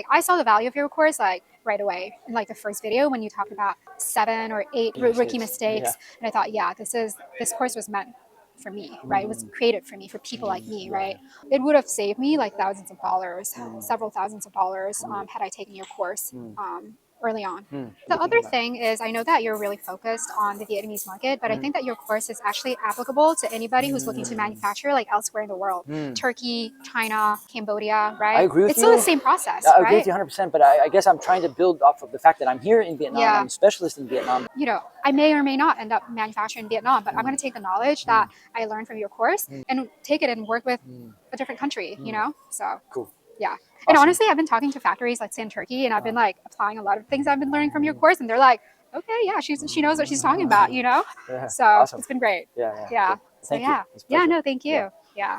Like, I saw the value of your course like right away in like the first video when you talked about 7 or 8 rookie mistakes. And I thought, yeah, this course was meant for me, right? It was created for me, for people like me, right? It would have saved me like thousands of dollars, several thousands of dollars, had I taken your course early on. The other thing is, I know that you're really focused on the Vietnamese market, but I think that your course is actually applicable to anybody who's looking to manufacture like elsewhere in the world. Turkey, China, Cambodia, right? I agree with it's you. Still the same process, I agree right? with you 100%, but I guess I'm trying to build off of the fact that I'm here in Vietnam. I'm a specialist in Vietnam. You know, I may or may not end up manufacturing in Vietnam, but I'm going to take the knowledge that I learned from your course and take it and work with a different country, you know? So, cool. Yeah. And honestly, I've been talking to factories, let's say in Turkey, and I've been like applying a lot of things I've been learning from your course, and they're like, okay, yeah, she knows what she's talking about, you know? So it's been great. Yeah. Yeah. Cool. Thank you. you. Yeah, no, thank you. Yeah.